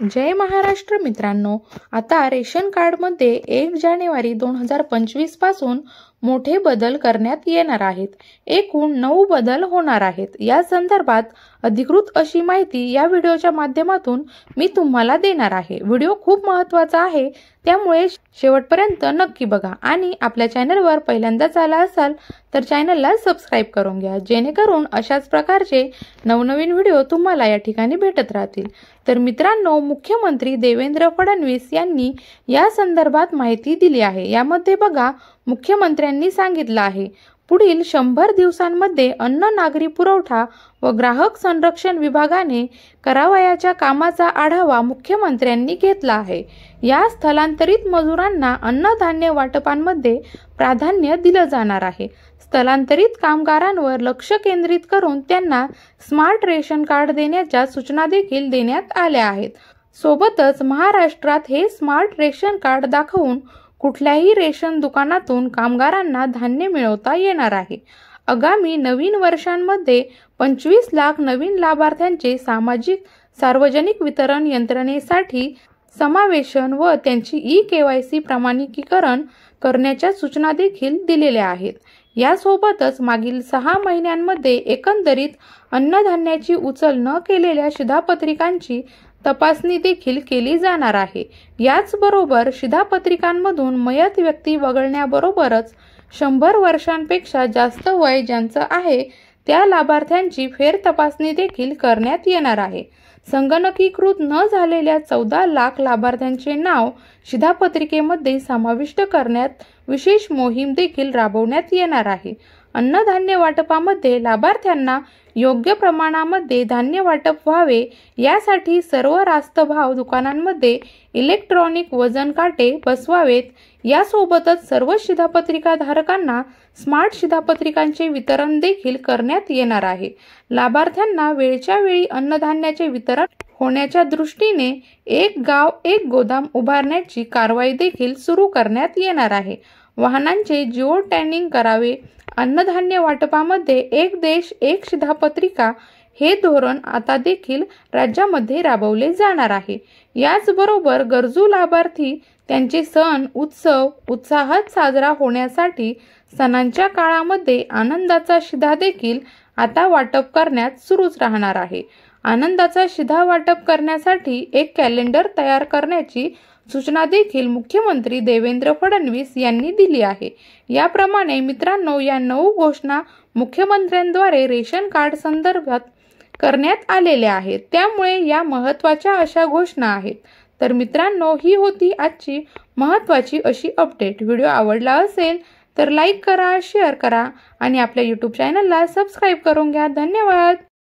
जय महाराष्ट्र मित्रांनो, आता रेशन कार्डमध्ये 1 जानेवारी 2025 पासून मोठे बदल करण्यात येणार आहेत। एकूण 9 बदल होणार आहेत। या संदर्भात अधिकृत अशी माहिती या व्हिडिओच्या माध्यमातून मी तुम्हाला देणार आहे। व्हिडिओ खूप महत्त्वाचा आहे, त्यामुळे शेवटपर्यंत नक्की बघा आणि आपल्या चॅनलवर पहिल्यांदाच आला असाल तर चॅनलला सबस्क्राइब करून घ्या, जेणेकरून अशाच प्रकारचे नवनवीन व्हिडिओ तुम्हाला या ठिकाणी भेटत राहतील। तर मित्रांनो, मुख्यमंत्री देवेंद्र फडणवीस यांनी या संदर्भात माहिती दिली आहे। यामध्ये बघा, मुख्यमंत्र्यांनी सांगितलं आहे, पुढील 100 दिवसांमध्ये अन्न नागरी पुरवठा व ग्राहक संरक्षण विभागाने करावयाच्या कामाचा आढावा मुख्यमंत्र्यांनी घेतला आहे। या स्थलांतरित मजुरांना अन्नधान्य वाटपांमध्ये प्राधान्य दिलं जाणार आहे। स्थलांतरित कामगारांवर लक्ष केंद्रित करून त्यांना स्मार्ट रेशन कार्ड देण्याच्या सूचना देखील देण्यात आल्या आहेत। सोबतच महाराष्ट्रात हे स्मार्ट रेशन कार्ड दाखवून कुठल्याही रेशन दुकानातून कामगारांना धान्य मिळवता येणार आहे। आगामी नवीन वर्षांमध्ये 25 लाख नवीन लाभार्थ्यांचे सार्वजनिक वितरण यंत्रणेसाठी समावेशन व त्यांची ई-KYC प्रमाणीकरण करण्याच्या सूचना देखील दिलेल्या आहेत। यासोबतच मागील 6 महिन्यांमध्ये एकंदरीत अन्नधान्याची उचल न केलेल्या शिधापत्रिकांची तपासणी देखील केली जाणार आहे। याचबरोबर शिधापत्रिकांमधून मयत व्यक्ती वगळण्याबरोबरच 100 वर्षांपेक्षा जास्त वय ज्यांचं आहे त्या लाभार्थ्यांची फेर तपासणी देखील करण्यात येणार आहे। संगणकीकृत न झालेल्या 14 लाख लाभार्थ्यांचे नाव शिधापत्रिकेमध्ये समाविष्ट करण्यात विशेष मोहीम देखील राबवण्यात येणार आहे। अन्नधान्य वाटपामध्ये लाभार्थ्यांना योग्य प्रमाणामध्ये धान्य वाटप व्हावे यासाठी सर्व रास्त भाव दुकानांमध्ये इलेक्ट्रॉनिक वजन काटे बसवावेत। यासोबतच सर्व शिधापत्रिका धारकांना स्मार्ट शिधापत्रिकांचे वितरण देखील करण्यात येणार आहे। लाभार्थ्यांना वेळच्या वेळी अन्नधान्याचे वितरण होण्याच्या दृष्टीने एक गाव एक गोदाम उभारण्याची कारवाई देखील सुरू करण्यात येणार आहे। वाहनांचे जिओ टॅगिंग करावे। अन्नधान्य वाटपामध्ये एक देश एक शिधापत्रिका हे धोरण आता देखील राज्यामध्ये राबवले जाणार आहे। याचबरोबर गरजू लाभार्थी त्यांचे सण उत्सव उत्साहात साजरा होण्यासाठी सणांच्या काळामध्ये आनंदाचा शिधा देखील आता वाटप करण्यात सुरूच राहणार आहे। आनंदाचा शिधा वाटप करण्यासाठी एक कॅलेंडर तयार करण्याची सूचना देखील मुख्यमंत्री देवेंद्र फडणवीस यांनी दिली आहे। याप्रमाणे मित्रांनो, या 9 घोषणा मुख्यमंत्र्यांद्वारे रेशन कार्ड संदर्भात करण्यात आलेल्या आहेत। त्यामुळे या महत्त्वाच्या अशा घोषणा आहेत। तर मित्रांनो, ही होती आजची महत्त्वाची अशी अपडेट। व्हिडिओ आवडला असेल तर लाईक करा, शेअर करा आणि आपल्या YouTube चॅनलला सबस्क्राइब करून घ्या। धन्यवाद।